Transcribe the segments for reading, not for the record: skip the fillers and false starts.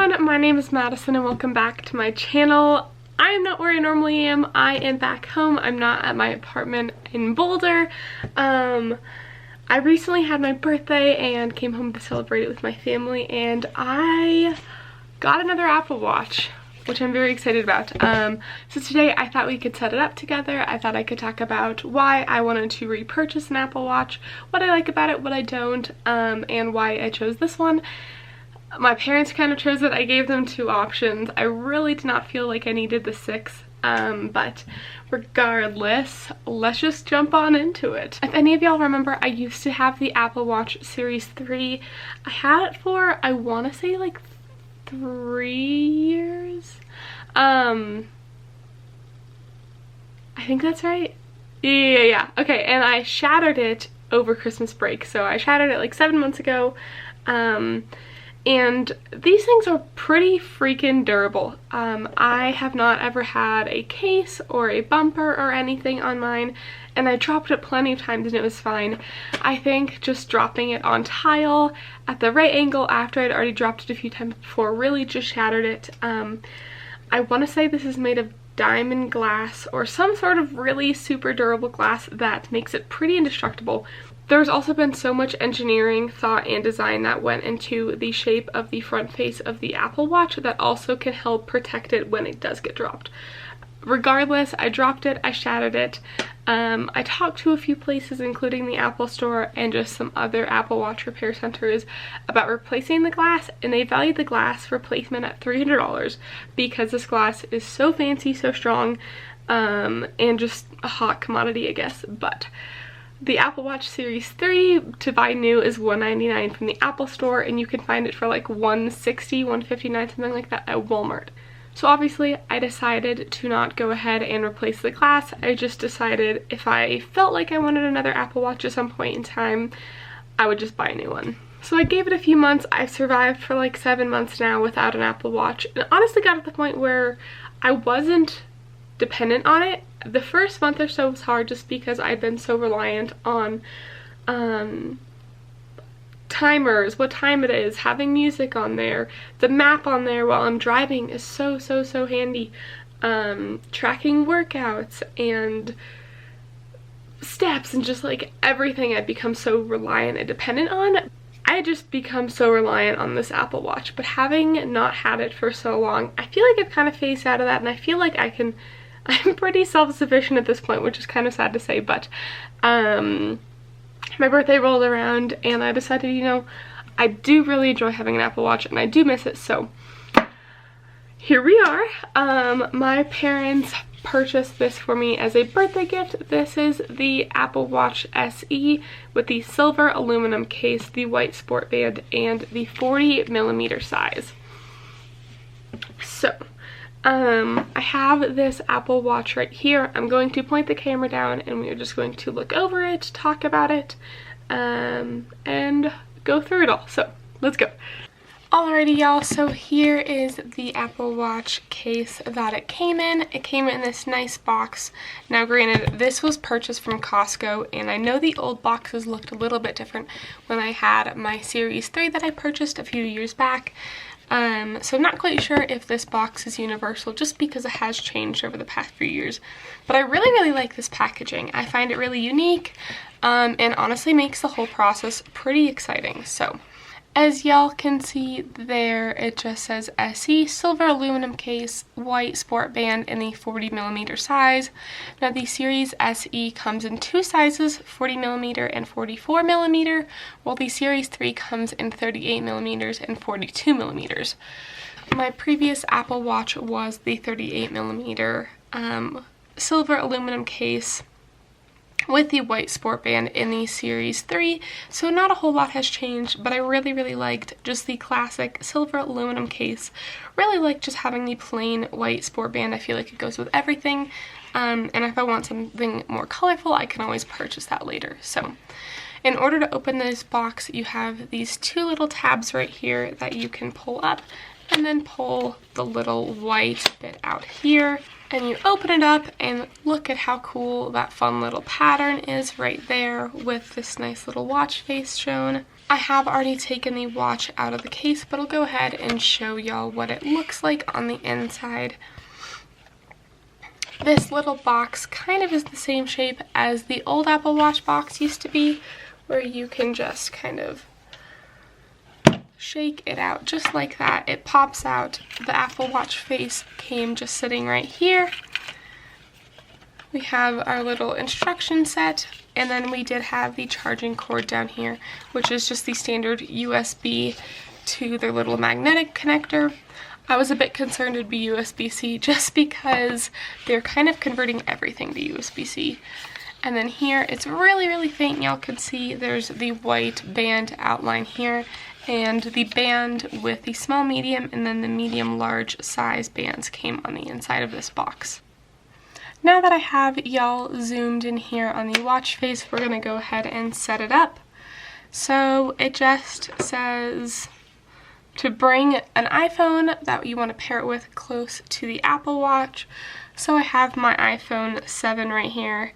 everyone, my name is Madison and welcome back to my channel. I am not where I normally am. I am back home. I'm not at my apartment in Boulder. I recently had my birthday and came home to celebrate it with my family, and I got another Apple Watch, which I'm very excited about. So today I thought we could set it up together. I thought I could talk about why I wanted to repurchase an Apple Watch, what I like about it, what I don't, and why I chose this one. My parents kind of chose it. I gave them two options. I really did not feel like I needed the 6, but regardless, let's just jump on into it. If any of y'all remember, I used to have the Apple Watch Series 3. I had it for, I want to say like 3 years. I think that's right. Yeah. Okay, and I shattered it over Christmas break. So I shattered it like 7 months ago. And these things are pretty freaking durable. I have not ever had a case or a bumper or anything on mine, and I dropped it plenty of times and it was fine. I think just dropping it on tile at the right angle after I'd already dropped it a few times before really just shattered it. I want to say this is made of diamond glass or some sort of really super durable glass that makes it pretty indestructible. There's also been so much engineering, thought, and design that went into the shape of the front face of the Apple Watch that also can help protect it when it does get dropped. Regardless, I dropped it, I shattered it. I talked to a few places, including the Apple Store and just some other Apple Watch repair centers, about replacing the glass, and they valued the glass replacement at $300 because this glass is so fancy, so strong, and just a hot commodity, I guess. But the Apple Watch Series 3 to buy new is $199 from the Apple Store, and you can find it for like $160, $159, something like that at Walmart. So obviously I decided to not go ahead and replace the glass. I just decided if I felt like I wanted another Apple Watch at some point in time, I would just buy a new one. So I gave it a few months. I've survived for like 7 months now without an Apple Watch, and honestly got to the point where I wasn't dependent on it. The first month or so was hard just because I'd been so reliant on timers, what time it is, having music on there. The map on there while I'm driving is so handy. Tracking workouts and steps and just like everything I'd become so reliant and dependent on. I had just become so reliant on this Apple Watch, but having not had it for so long, I feel like I've kind of phased out of that, and I feel like I'm pretty self-sufficient at this point, which is kind of sad to say, but my birthday rolled around and I decided, you know, I do really enjoy having an Apple Watch and I do miss it, so here we are. My parents purchased this for me as a birthday gift. This is the Apple Watch SE with the silver aluminum case, the white sport band, and the 40mm size. So I have this Apple Watch right here. I'm going to point the camera down and we're just going to look over it, talk about it, and go through it all. So let's go. Alrighty y'all, so here is the Apple Watch case that it came in. It came in this nice box. Now granted, this was purchased from Costco, and I know the old boxes looked a little bit different when I had my Series 3 that I purchased a few years back. So I'm not quite sure if this box is universal just because it has changed over the past few years. But I really like this packaging. I find it really unique, and honestly makes the whole process pretty exciting. So as y'all can see there, it just says SE, silver aluminum case, white sport band in the 40mm size. Now the Series SE comes in two sizes, 40mm and 44mm, while the Series 3 comes in 38mm and 42mm. My previous Apple Watch was the 38mm silver aluminum case with the white sport band in the Series 3, so not a whole lot has changed, but I really liked just the classic silver aluminum case. Really like just having the plain white sport band. I feel like it goes with everything, and if I want something more colorful, I can always purchase that later. So in order to open this box, you have these two little tabs right here that you can pull up, and then pull the little white bit out here. And you open it up and look at how cool that fun little pattern is right there with this nice little watch face shown. I have already taken the watch out of the case, but I'll go ahead and show y'all what it looks like on the inside. This little box kind of is the same shape as the old Apple Watch box used to be, where you can just kind of shake it out just like that. It pops out. The Apple Watch face came just sitting right here. We have our little instruction set, and then we did have the charging cord down here, which is just the standard USB to their little magnetic connector. I was a bit concerned it'd be USB-C just because they're kind of converting everything to USB-C. And then here, it's really, really faint. Y'all can see there's the white band outline here, and the band with the small, medium, and then the medium large size bands came on the inside of this box. Now that I have y'all zoomed in here on the watch face, we're gonna go ahead and set it up. So it just says to bring an iPhone that you want to pair it with close to the Apple Watch. So I have my iPhone 7 right here.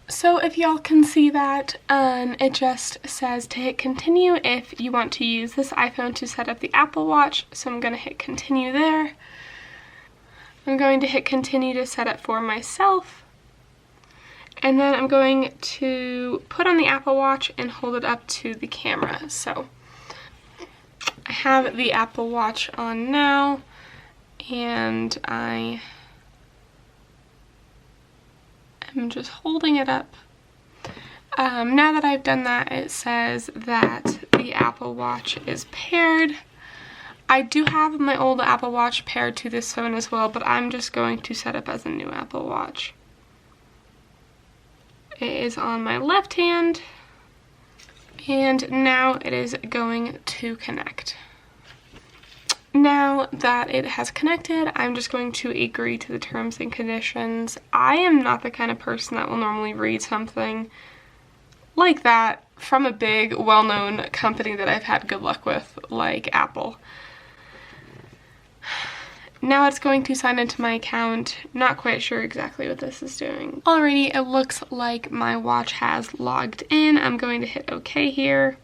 So if y'all can see that, it just says to hit continue if you want to use this iPhone to set up the Apple Watch. So I'm going to hit continue there. I'm going to hit continue to set it for myself. And then I'm going to put on the Apple Watch and hold it up to the camera. So I have the Apple Watch on now, and I am just holding it up. Now that I've done that, it says that the Apple Watch is paired. I do have my old Apple Watch paired to this phone as well, but I'm just going to set up as a new Apple Watch. It is on my left hand, and now it is going to connect. Now that it has connected, I'm just going to agree to the terms and conditions. I am not the kind of person that will normally read something like that from a big, well-known company that I've had good luck with, like Apple. Now it's going to sign into my account. Not quite sure exactly what this is doing. Alrighty, it looks like my watch has logged in. I'm going to hit OK here.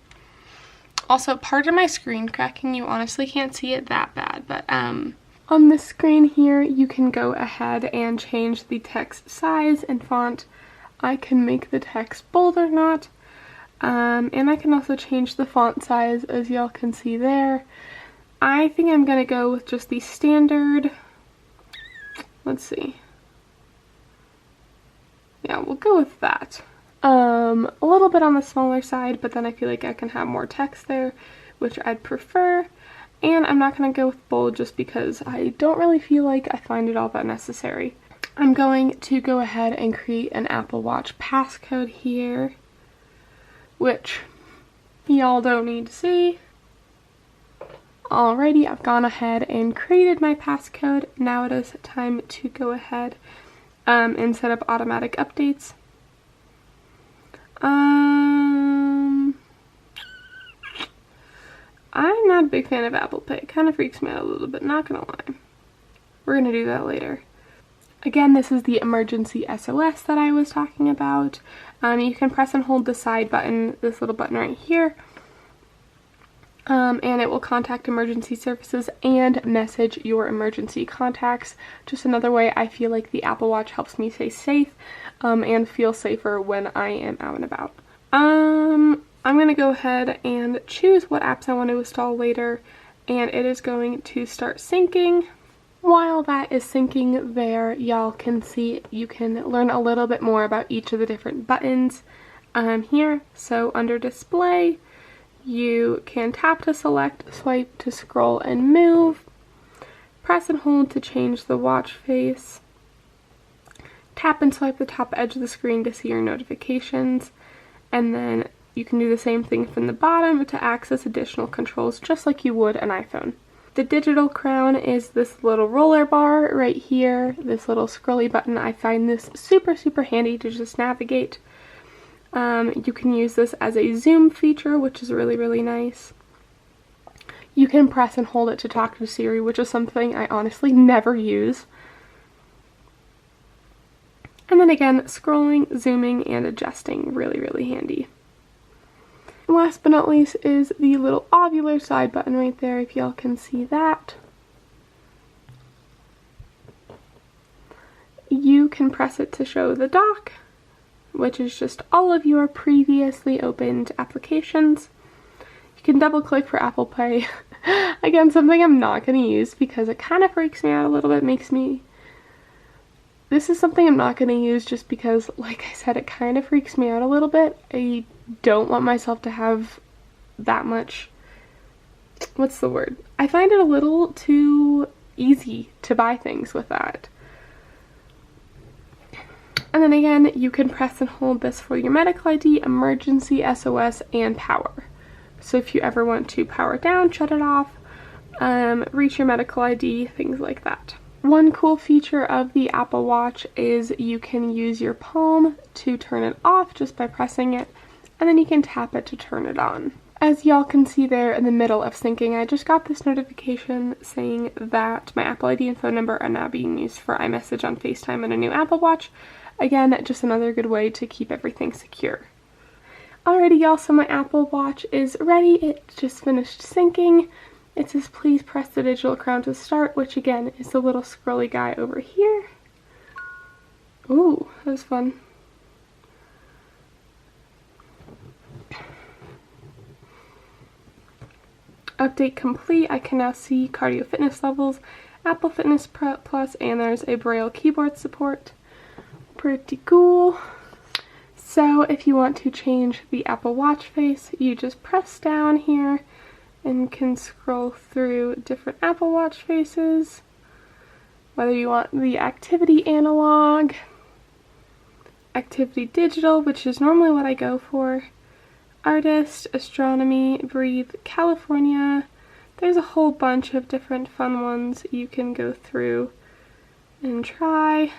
Also, pardon my screen cracking. You honestly can't see it that bad, but on this screen here, you can go ahead and change the text size and font. I can make the text bold or not, and I can also change the font size, as y'all can see there. I think I'm gonna go with just the standard. Let's see. Yeah, we'll go with that. A little bit on the smaller side, but then I feel like I can have more text there, which I'd prefer. And I'm not gonna go with bold just because I don't really feel like I find it all that necessary. I'm going to go ahead and create an Apple Watch passcode here, which y'all don't need to see. Alrighty, I've gone ahead and created my passcode. Now it is time to go ahead and set up automatic updates. I'm not a big fan of Apple Pay. It kind of freaks me out a little bit, not gonna lie. We're gonna do that later. Again, this is the emergency SOS that I was talking about. You can press and hold the side button, this little button right here, and it will contact emergency services and message your emergency contacts. Just another way I feel like the Apple Watch helps me stay safe and feel safer when I am out and about. I'm going to go ahead and choose what apps I want to install later, and it is going to start syncing. While that is syncing there, y'all can see you can learn a little bit more about each of the different buttons here. So under display, you can tap to select, swipe to scroll and move, press and hold to change the watch face, tap and swipe the top edge of the screen to see your notifications, and then you can do the same thing from the bottom to access additional controls just like you would an iPhone. The digital crown is this little roller bar right here, this little scrolly button. I find this super, super handy to just navigate. You can use this as a zoom feature, which is really, really nice. You can press and hold it to talk to Siri, which is something I honestly never use. And then again, scrolling, zooming, and adjusting, really, really handy. last but not least is the little ovular side button right there, if y'all can see that. You can press it to show the dock, which is just all of your previously opened applications. You can double click for Apple Pay. Again, something I'm not going to use because it kind of freaks me out a little bit, this is something I'm not going to use just because, like I said, it kind of freaks me out a little bit. I don't want myself to have that much, what's the word? I find it a little too easy to buy things with that. And then again, you can press and hold this for your medical ID, emergency, SOS, and power. So if you ever want to power down, shut it off, reach your medical ID, things like that. One cool feature of the Apple Watch is you can use your palm to turn it off just by pressing it, and then you can tap it to turn it on. As y'all can see there in the middle of syncing, I just got this notification saying that my Apple ID and phone number are now being used for iMessage on FaceTime and a new Apple Watch. Again, just another good way to keep everything secure. Alrighty y'all, so my Apple Watch is ready. It just finished syncing. It says please press the digital crown to start, which again is the little scrolly guy over here. Ooh, that was fun. Update complete. I can now see cardio fitness levels, Apple Fitness Plus, and there's a Braille keyboard support. Pretty cool. So if you want to change the Apple Watch face, you just press down here and can scroll through different Apple Watch faces. Whether you want the activity analog, activity digital, which is normally what I go for, artist, astronomy, breathe, California. There's a whole bunch of different fun ones you can go through and try.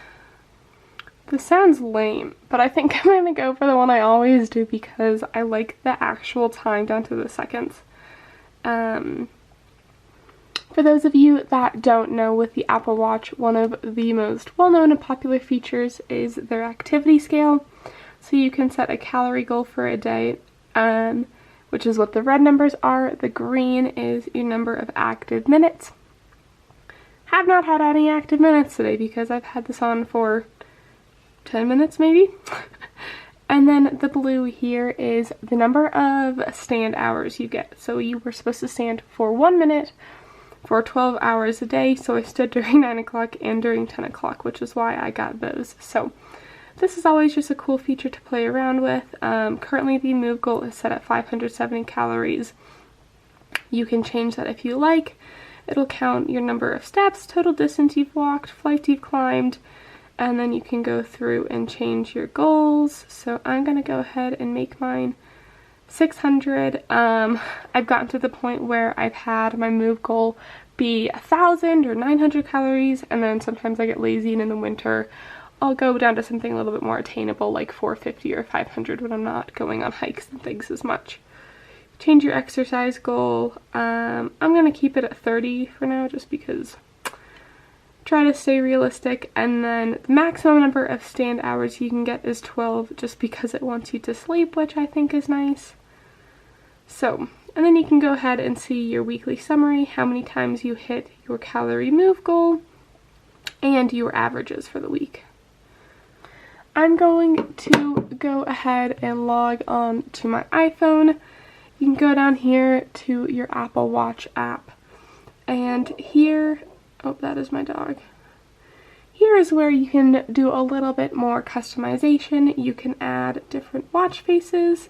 This sounds lame, but I think I'm gonna go for the one I always do because I like the actual time down to the seconds. For those of you that don't know, with the Apple Watch, one of the most well-known and popular features is their activity scale. So you can set a calorie goal for a day, which is what the red numbers are. The green is your number of active minutes. Have not had any active minutes today because I've had this on for 10 minutes maybe. And then the blue here is the number of stand hours you get. So you were supposed to stand for 1 minute for 12 hours a day. So I stood during 9 o'clock and during 10 o'clock, which is why I got those. So this is always just a cool feature to play around with. Currently the move goal is set at 570 calories. You can change that if you like. It'll count your number of steps, total distance you've walked, flights you've climbed, and then you can go through and change your goals. So I'm gonna go ahead and make mine 600. I've gotten to the point where I've had my move goal be 1,000 or 900 calories, and then sometimes I get lazy and in the winter I'll go down to something a little bit more attainable like 450 or 500 when I'm not going on hikes and things as much. Change your exercise goal. I'm gonna keep it at 30 for now just because try to stay realistic, and then the maximum number of stand hours you can get is 12 just because it wants you to sleep, which I think is nice. So, and then you can go ahead and see your weekly summary, how many times you hit your calorie move goal, and your averages for the week. I'm going to go ahead and log on to my iPhone. You can go down here to your Apple Watch app, and here, oh, that is my dog. Here is where you can do a little bit more customization. You can add different watch faces.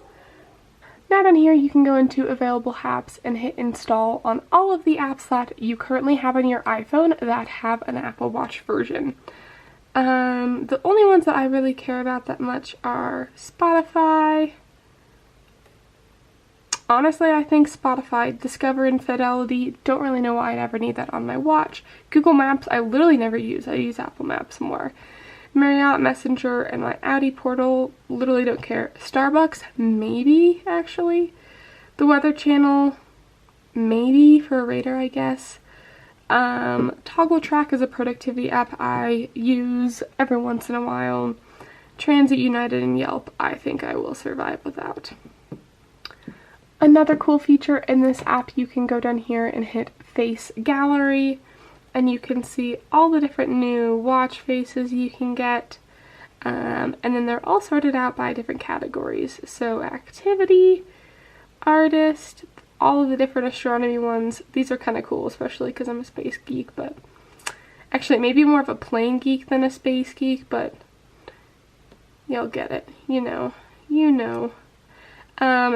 Now down here you can go into available apps and hit install on all of the apps that you currently have on your iPhone that have an Apple Watch version. The only ones that I really care about that much are Spotify. Honestly, I think Spotify, Discover, and Fidelity, don't really know why I'd ever need that on my watch. Google Maps, I literally never use. I use Apple Maps more. Marriott, Messenger, and my Audi portal, literally don't care. Starbucks, maybe, actually. The Weather Channel, maybe, for a radar, I guess. Toggle Track is a productivity app I use every once in a while. Transit, United, and Yelp, I think I will survive without. Another cool feature in this app, you can go down here and hit face gallery, and you can see all the different new watch faces you can get. And then they're all sorted out by different categories. So activity, artist, all of the different astronomy ones. These are kind of cool, especially because I'm a space geek, but actually maybe more of a plane geek than a space geek, but you'll get it. You know.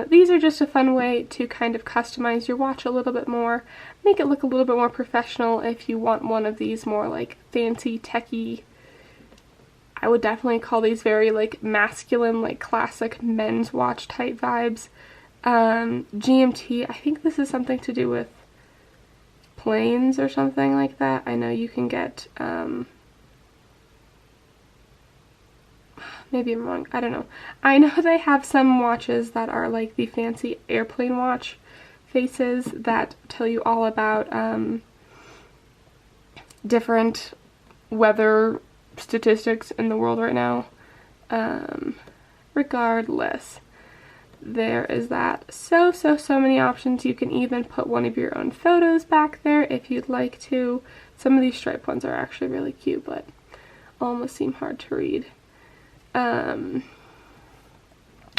These are just a fun way to kind of customize your watch a little bit more, make it look a little bit more professional if you want one of these more like fancy, techy. I would definitely call these very like masculine, like classic men's watch type vibes. GMT, I think this is something to do with planes or something like that. I know you can get, maybe I'm wrong, I don't know. I know they have some watches that are like the fancy airplane watch faces that tell you all about different weather statistics in the world right now. Regardless, there is that. So many options. You can even put one of your own photos back there if you'd like to. Some of these striped ones are actually really cute, but almost seem hard to read. And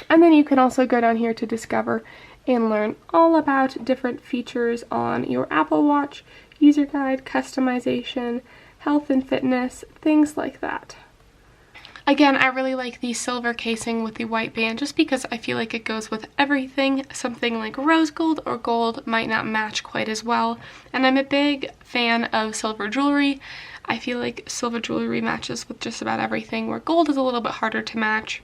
then you can also go down here to discover and learn all about different features on your Apple Watch, user guide, customization, health and fitness, things like that. Again, I really like the silver casing with the white band just because I feel like it goes with everything. Something like rose gold or gold might not match quite as well. And I'm a big fan of silver jewelry. I feel like silver jewelry matches with just about everything, where gold is a little bit harder to match.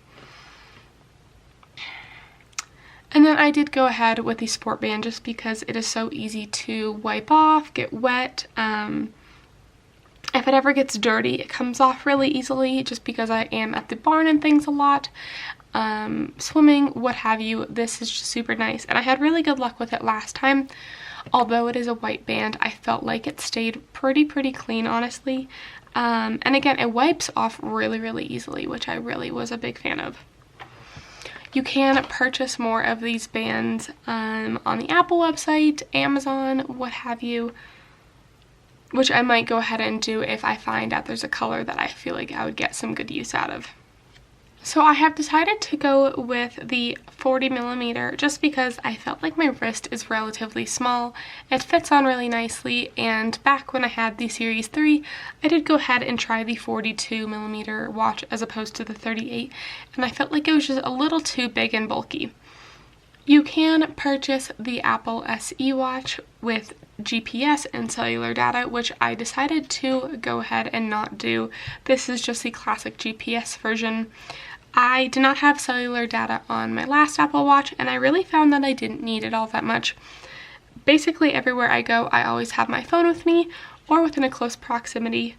And then I did go ahead with the sport band just because it is so easy to wipe off, get wet. If it ever gets dirty, it comes off really easily just because I am at the barn and things a lot. Swimming, what have you. This is just super nice. And I had really good luck with it last time. Although it is a white band, I felt like it stayed pretty clean, honestly. And again, it wipes off really easily, which I really was a big fan of. You can purchase more of these bands on the Apple website, Amazon, what have you, which I might go ahead and do if I find out there's a color that I feel like I would get some good use out of. So I have decided to go with the 40mm just because I felt like my wrist is relatively small. It fits on really nicely, and back when I had the Series 3, I did go ahead and try the 42mm watch as opposed to the 38, and I felt like it was just a little too big and bulky. You can purchase the Apple SE watch with GPS and cellular data, which I decided to go ahead and not do. This is just the classic GPS version. I did not have cellular data on my last Apple Watch, and I really found that I didn't need it all that much. Basically, everywhere I go, I always have my phone with me or within a close proximity.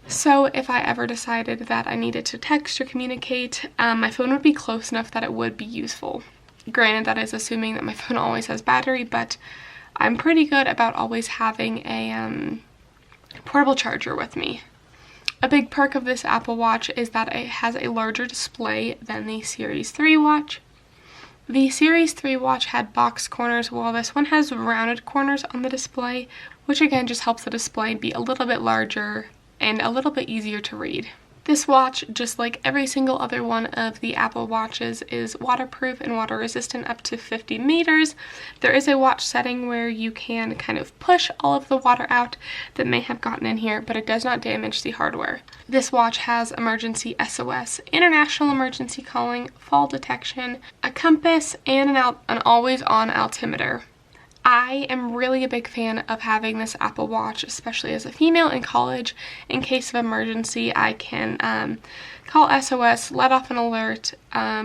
So if I ever decided that I needed to text or communicate, my phone would be close enough that it would be useful. Granted, that is assuming that my phone always has battery, but I'm pretty good about always having a portable charger with me. A big perk of this Apple Watch is that it has a larger display than the Series 3 watch. The Series 3 watch had box corners, while this one has rounded corners on the display, which again just helps the display be a little bit larger and a little bit easier to read. This watch, just like every single other one of the Apple Watches, is waterproof and water resistant up to 50 meters. There is a watch setting where you can kind of push all of the water out that may have gotten in here, but it does not damage the hardware. This watch has emergency SOS, international emergency calling, fall detection, a compass, and an always-on altimeter. I am really a big fan of having this Apple Watch, especially as a female in college. In case of emergency, I can call SOS, let off an alert,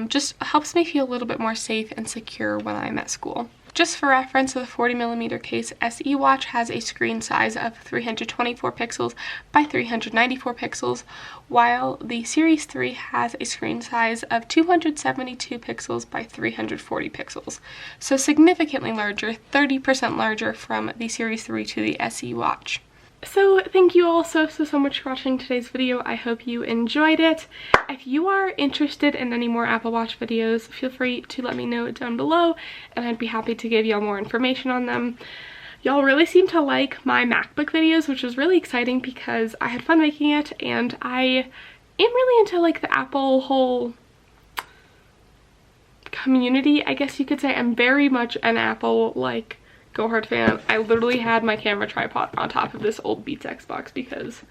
just helps me feel a little bit more safe and secure when I'm at school. Just for reference, the 40mm case SE watch has a screen size of 324 pixels by 394 pixels, while the Series 3 has a screen size of 272 pixels by 340 pixels. So significantly larger, 30% larger from the Series 3 to the SE watch. So thank you all so much for watching today's video. I hope you enjoyed it. If you are interested in any more Apple Watch videos, feel free to let me know down below and I'd be happy to give y'all more information on them. Y'all really seem to like my MacBook videos, which is really exciting because I had fun making it, and I am really into like the Apple whole community, I guess you could say. I'm very much an Apple like go hard fan. I literally had my camera tripod on top of this old Beats Xbox because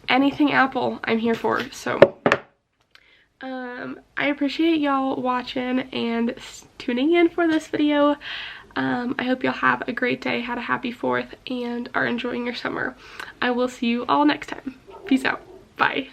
anything Apple I'm here for. So I appreciate y'all watching and tuning in for this video. I hope y'all have a great day, had a happy 4th, and are enjoying your summer. I will see you all next time. Peace out. Bye.